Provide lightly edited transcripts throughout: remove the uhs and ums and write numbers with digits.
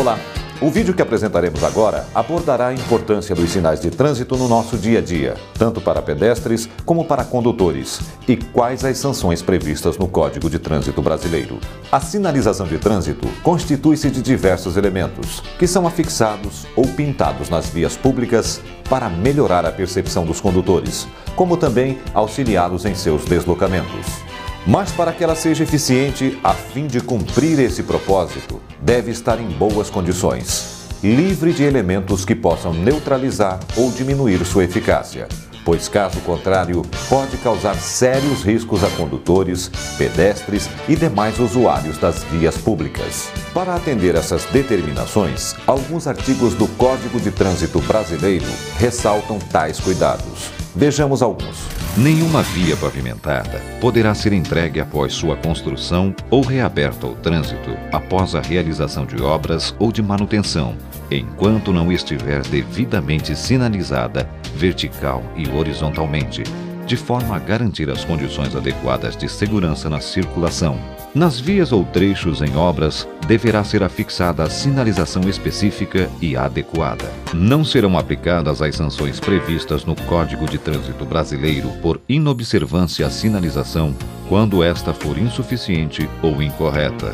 Olá! O vídeo que apresentaremos agora abordará a importância dos sinais de trânsito no nosso dia a dia, tanto para pedestres como para condutores, e quais as sanções previstas no Código de Trânsito Brasileiro. A sinalização de trânsito constitui-se de diversos elementos, que são afixados ou pintados nas vias públicas para melhorar a percepção dos condutores, como também auxiliá-los em seus deslocamentos. Mas para que ela seja eficiente, a fim de cumprir esse propósito, deve estar em boas condições, livre de elementos que possam neutralizar ou diminuir sua eficácia, pois caso contrário, pode causar sérios riscos a condutores, pedestres e demais usuários das vias públicas. Para atender essas determinações, alguns artigos do Código de Trânsito Brasileiro ressaltam tais cuidados. Vejamos alguns. Nenhuma via pavimentada poderá ser entregue após sua construção ou reaberta ao trânsito após a realização de obras ou de manutenção, enquanto não estiver devidamente sinalizada vertical e horizontalmente, de forma a garantir as condições adequadas de segurança na circulação. Nas vias ou trechos em obras, deverá ser afixada a sinalização específica e adequada. Não serão aplicadas as sanções previstas no Código de Trânsito Brasileiro por inobservância à sinalização quando esta for insuficiente ou incorreta.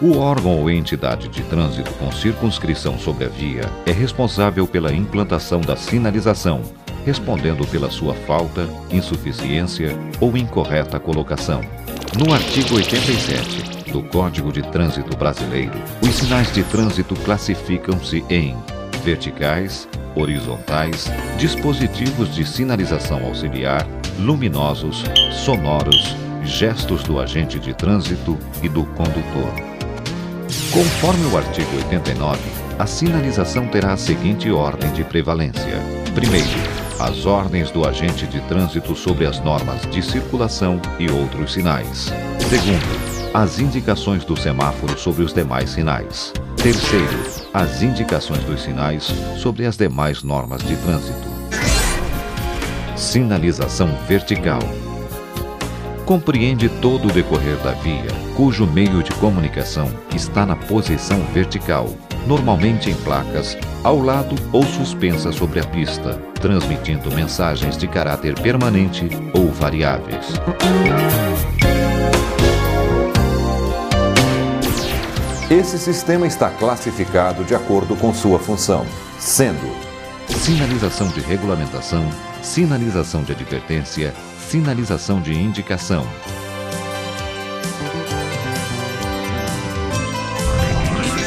O órgão ou entidade de trânsito com circunscrição sobre a via é responsável pela implantação da sinalização, respondendo pela sua falta, insuficiência ou incorreta colocação. No artigo 87 do Código de Trânsito Brasileiro, os sinais de trânsito classificam-se em verticais, horizontais, dispositivos de sinalização auxiliar, luminosos, sonoros, gestos do agente de trânsito e do condutor. Conforme o artigo 89, a sinalização terá a seguinte ordem de prevalência. Primeiro, as ordens do agente de trânsito sobre as normas de circulação e outros sinais. Segundo, as indicações do semáforo sobre os demais sinais. Terceiro, as indicações dos sinais sobre as demais normas de trânsito. Sinalização vertical. Compreende todo o decorrer da via, cujo meio de comunicação está na posição vertical, normalmente em placas, ao lado ou suspensa sobre a pista, transmitindo mensagens de caráter permanente ou variáveis. Esse sistema está classificado de acordo com sua função, sendo sinalização de regulamentação, sinalização de advertência, sinalização de indicação.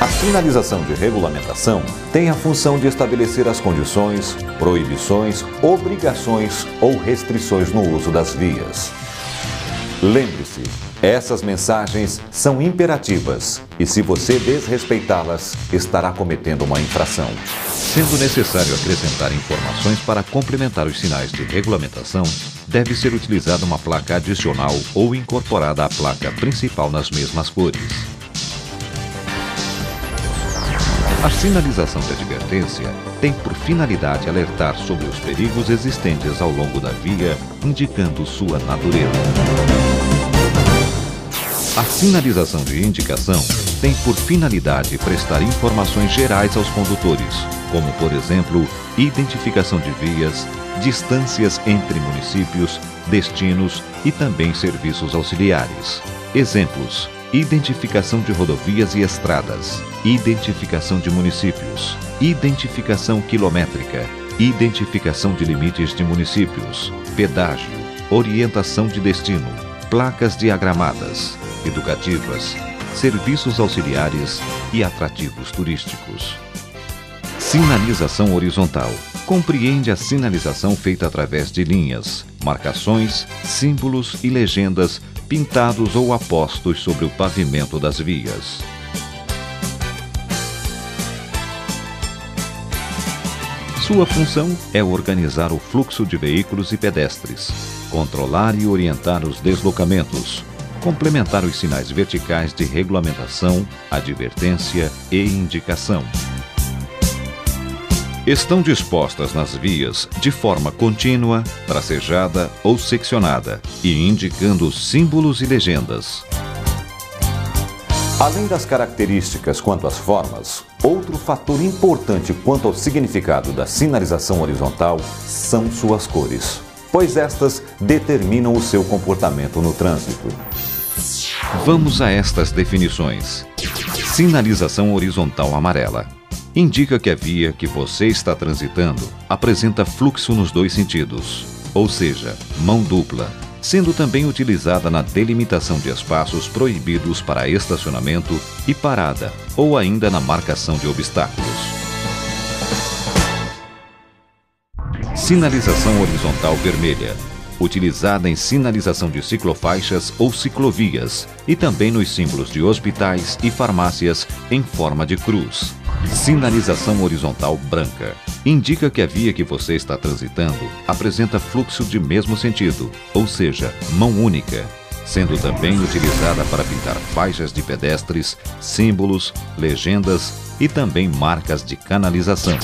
A sinalização de regulamentação tem a função de estabelecer as condições, proibições, obrigações ou restrições no uso das vias. Lembre-se, essas mensagens são imperativas e se você desrespeitá-las, estará cometendo uma infração. Sendo necessário acrescentar informações para complementar os sinais de regulamentação, deve ser utilizada uma placa adicional ou incorporada à placa principal nas mesmas cores. A sinalização de advertência tem por finalidade alertar sobre os perigos existentes ao longo da via, indicando sua natureza. A sinalização de indicação tem por finalidade prestar informações gerais aos condutores, como, por exemplo, identificação de vias, distâncias entre municípios, destinos e também serviços auxiliares. Exemplos: identificação de rodovias e estradas, identificação de municípios, identificação quilométrica, identificação de limites de municípios, pedágio, orientação de destino, placas diagramadas, educativas, serviços auxiliares e atrativos turísticos. Sinalização horizontal. Compreende a sinalização feita através de linhas, marcações, símbolos e legendas pintados ou apostos sobre o pavimento das vias. Sua função é organizar o fluxo de veículos e pedestres, controlar e orientar os deslocamentos, complementar os sinais verticais de regulamentação, advertência e indicação. Estão dispostas nas vias de forma contínua, tracejada ou seccionada e indicando símbolos e legendas. Além das características quanto às formas, outro fator importante quanto ao significado da sinalização horizontal são suas cores, pois estas determinam o seu comportamento no trânsito. Vamos a estas definições. Sinalização horizontal amarela. Indica que a via que você está transitando apresenta fluxo nos dois sentidos, ou seja, mão dupla, sendo também utilizada na delimitação de espaços proibidos para estacionamento e parada, ou ainda na marcação de obstáculos. Sinalização horizontal vermelha. Utilizada em sinalização de ciclofaixas ou ciclovias e também nos símbolos de hospitais e farmácias em forma de cruz. Sinalização horizontal branca. Indica que a via que você está transitando apresenta fluxo de mesmo sentido, ou seja, mão única, sendo também utilizada para pintar faixas de pedestres, símbolos, legendas e também marcas de canalização.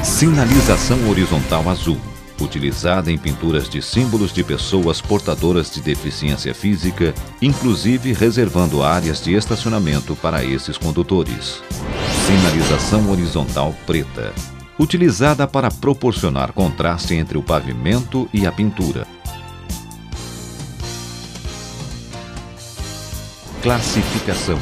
Sinalização horizontal azul. Utilizada em pinturas de símbolos de pessoas portadoras de deficiência física, inclusive reservando áreas de estacionamento para esses condutores. Sinalização horizontal preta. Utilizada para proporcionar contraste entre o pavimento e a pintura. Classificação.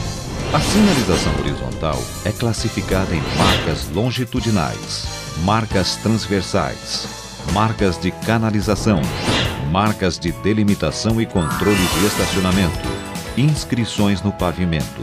A sinalização horizontal é classificada em marcas longitudinais, marcas transversais, marcas de canalização, marcas de delimitação e controle de estacionamento, inscrições no pavimento.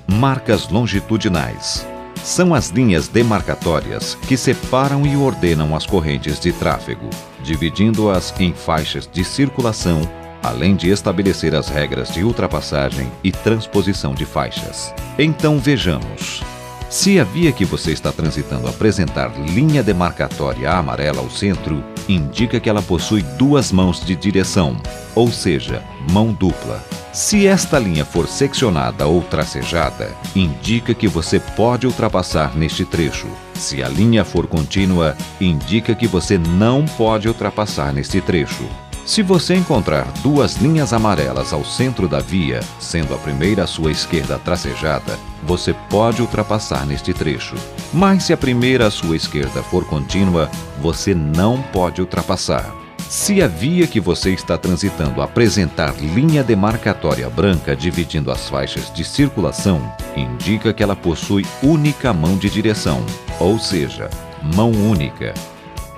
Marcas longitudinais. São as linhas demarcatórias que separam e ordenam as correntes de tráfego, dividindo-as em faixas de circulação, além de estabelecer as regras de ultrapassagem e transposição de faixas. Então vejamos. Se a via que você está transitando apresentar linha demarcatória amarela ao centro, indica que ela possui duas mãos de direção, ou seja, mão dupla. Se esta linha for seccionada ou tracejada, indica que você pode ultrapassar neste trecho. Se a linha for contínua, indica que você não pode ultrapassar neste trecho. Se você encontrar duas linhas amarelas ao centro da via, sendo a primeira à sua esquerda tracejada, você pode ultrapassar neste trecho. Mas se a primeira à sua esquerda for contínua, você não pode ultrapassar. Se a via que você está transitando apresentar linha demarcatória branca dividindo as faixas de circulação, indica que ela possui única mão de direção, ou seja, mão única.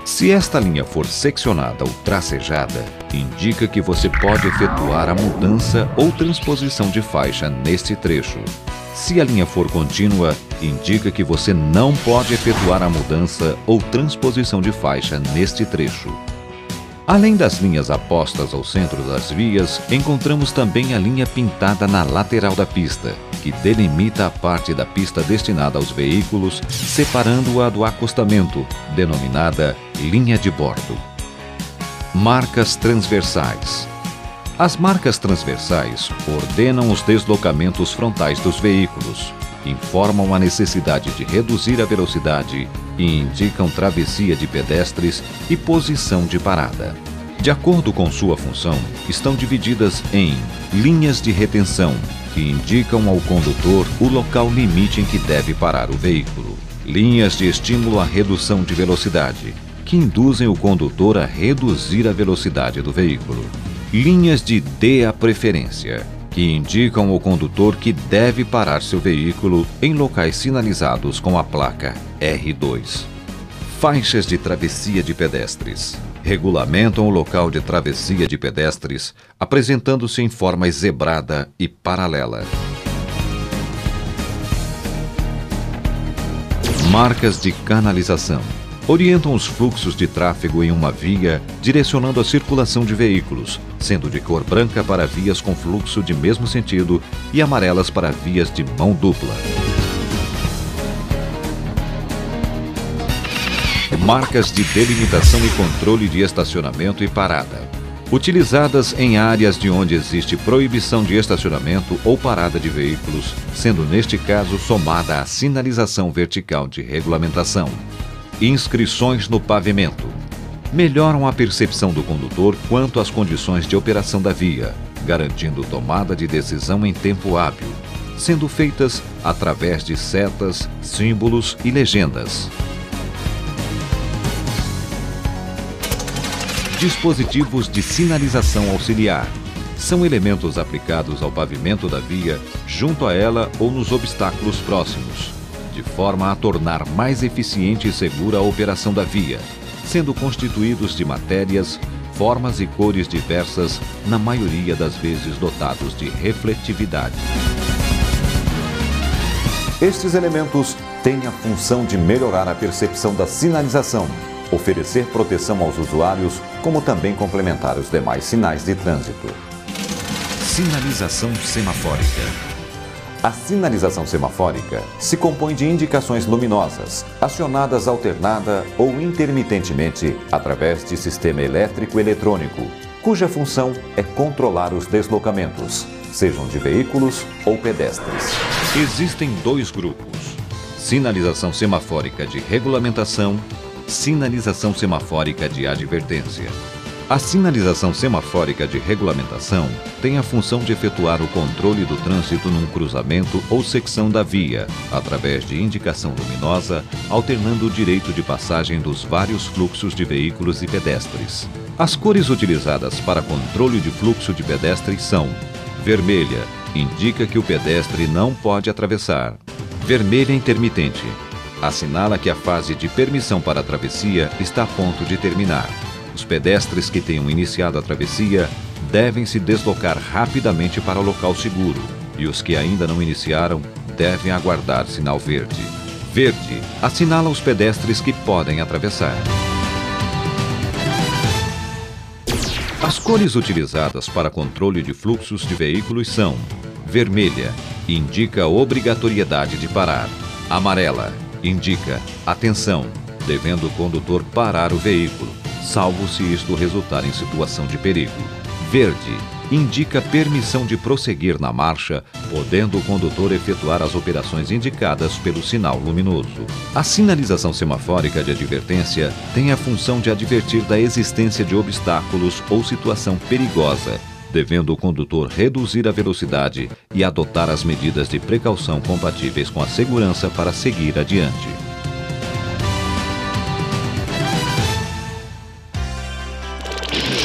Se esta linha for seccionada ou tracejada, indica que você pode efetuar a mudança ou transposição de faixa neste trecho. Se a linha for contínua, indica que você não pode efetuar a mudança ou transposição de faixa neste trecho. Além das linhas apostas ao centro das vias, encontramos também a linha pintada na lateral da pista, que delimita a parte da pista destinada aos veículos, separando-a do acostamento, denominada linha de bordo. Marcas transversais. As marcas transversais ordenam os deslocamentos frontais dos veículos, informam a necessidade de reduzir a velocidade e indicam travessia de pedestres e posição de parada. De acordo com sua função, estão divididas em linhas de retenção, que indicam ao condutor o local limite em que deve parar o veículo. Linhas de estímulo à redução de velocidade, que induzem o condutor a reduzir a velocidade do veículo. Linhas de dê a preferência, que indicam ao condutor que deve parar seu veículo em locais sinalizados com a placa R2. Faixas de travessia de pedestres. Regulamentam o local de travessia de pedestres, apresentando-se em forma zebrada e paralela. Marcas de canalização. Orientam os fluxos de tráfego em uma via, direcionando a circulação de veículos, sendo de cor branca para vias com fluxo de mesmo sentido e amarelas para vias de mão dupla. Marcas de delimitação e controle de estacionamento e parada. Utilizadas em áreas de onde existe proibição de estacionamento ou parada de veículos, sendo neste caso somada à sinalização vertical de regulamentação. Inscrições no pavimento. Melhoram a percepção do condutor quanto às condições de operação da via, garantindo tomada de decisão em tempo hábil. sendo feitas através de setas, símbolos e legendas. Dispositivos de sinalização auxiliar. São elementos aplicados ao pavimento da via, junto a ela ou nos obstáculos próximos, de forma a tornar mais eficiente e segura a operação da via, sendo constituídos de matérias, formas e cores diversas, na maioria das vezes dotados de refletividade. Estes elementos têm a função de melhorar a percepção da sinalização, oferecer proteção aos usuários, como também complementar os demais sinais de trânsito. Sinalização semafórica. A sinalização semafórica se compõe de indicações luminosas, acionadas alternada ou intermitentemente através de sistema elétrico-eletrônico, cuja função é controlar os deslocamentos, sejam de veículos ou pedestres. Existem dois grupos: sinalização semafórica de regulamentação, sinalização semafórica de advertência. A sinalização semafórica de regulamentação tem a função de efetuar o controle do trânsito num cruzamento ou secção da via, através de indicação luminosa, alternando o direito de passagem dos vários fluxos de veículos e pedestres. As cores utilizadas para controle de fluxo de pedestres são: vermelha, indica que o pedestre não pode atravessar; vermelha intermitente, assinala que a fase de permissão para a travessia está a ponto de terminar. Os pedestres que tenham iniciado a travessia devem se deslocar rapidamente para o local seguro, e os que ainda não iniciaram devem aguardar sinal verde. Verde assinala os pedestres que podem atravessar. As cores utilizadas para controle de fluxos de veículos são: vermelha, indica a obrigatoriedade de parar; amarela, indica atenção, devendo o condutor parar o veículo, salvo se isto resultar em situação de perigo. Verde, indica permissão de prosseguir na marcha, podendo o condutor efetuar as operações indicadas pelo sinal luminoso. A sinalização semafórica de advertência tem a função de advertir da existência de obstáculos ou situação perigosa, devendo o condutor reduzir a velocidade e adotar as medidas de precaução compatíveis com a segurança para seguir adiante.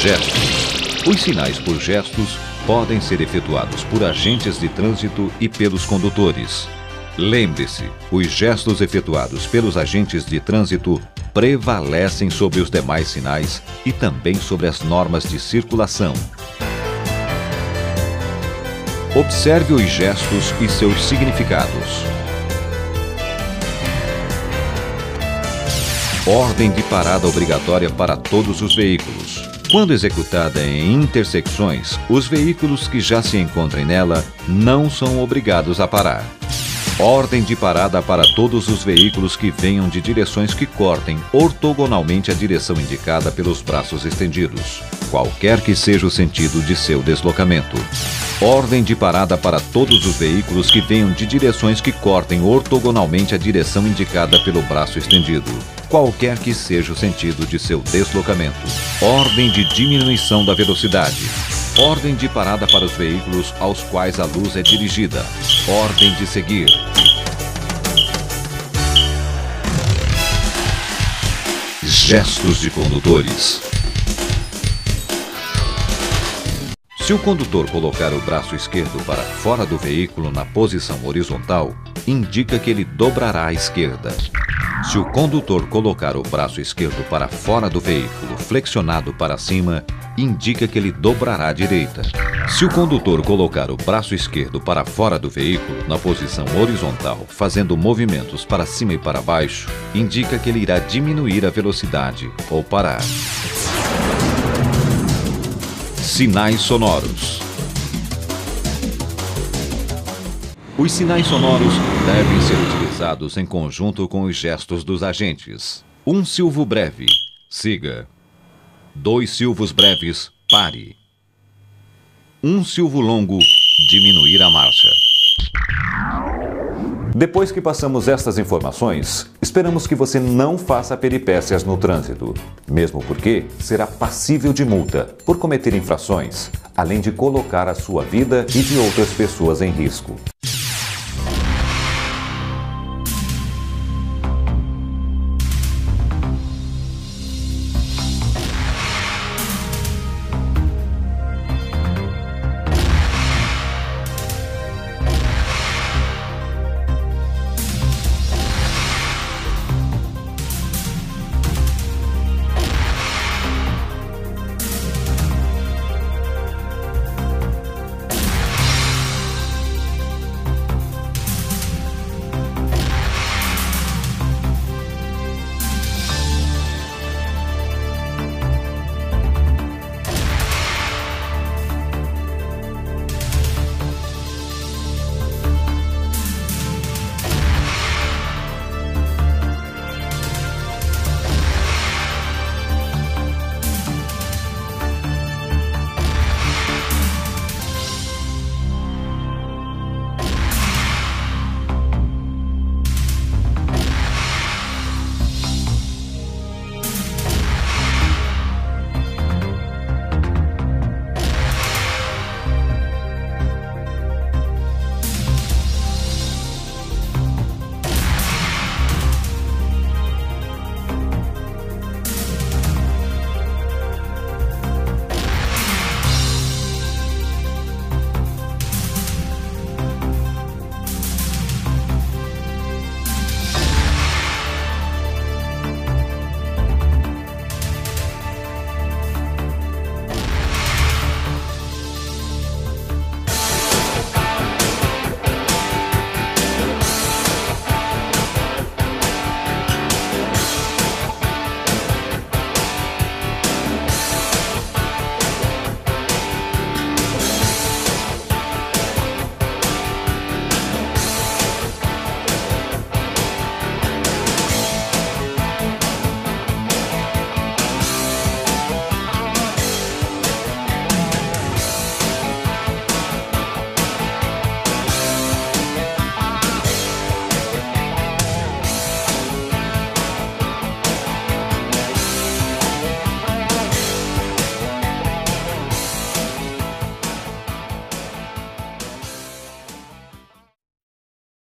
Gestos. Os sinais por gestos podem ser efetuados por agentes de trânsito e pelos condutores. Lembre-se, os gestos efetuados pelos agentes de trânsito prevalecem sobre os demais sinais e também sobre as normas de circulação. Observe os gestos e seus significados. Ordem de parada obrigatória para todos os veículos. Quando executada em intersecções, os veículos que já se encontrem nela não são obrigados a parar. Ordem de parada para todos os veículos que venham de direções que cortem ortogonalmente a direção indicada pelos braços estendidos, qualquer que seja o sentido de seu deslocamento. Ordem de parada para todos os veículos que venham de direções que cortem ortogonalmente a direção indicada pelo braço estendido, qualquer que seja o sentido de seu deslocamento. Ordem de diminuição da velocidade. Ordem de parada para os veículos aos quais a luz é dirigida. Ordem de seguir. Gestos de condutores. Se o condutor colocar o braço esquerdo para fora do veículo na posição horizontal, indica que ele dobrará à esquerda. Se o condutor colocar o braço esquerdo para fora do veículo flexionado para cima, indica que ele dobrará à direita. Se o condutor colocar o braço esquerdo para fora do veículo na posição horizontal, fazendo movimentos para cima e para baixo, indica que ele irá diminuir a velocidade ou parar. Sinais sonoros. Os sinais sonoros devem ser utilizados em conjunto com os gestos dos agentes. Um silvo breve, siga. 2 silvos breves, pare. Um silvo longo, diminuir a marcha. Depois que passamos estas informações, esperamos que você não faça peripécias no trânsito, mesmo porque será passível de multa por cometer infrações, além de colocar a sua vida e de outras pessoas em risco.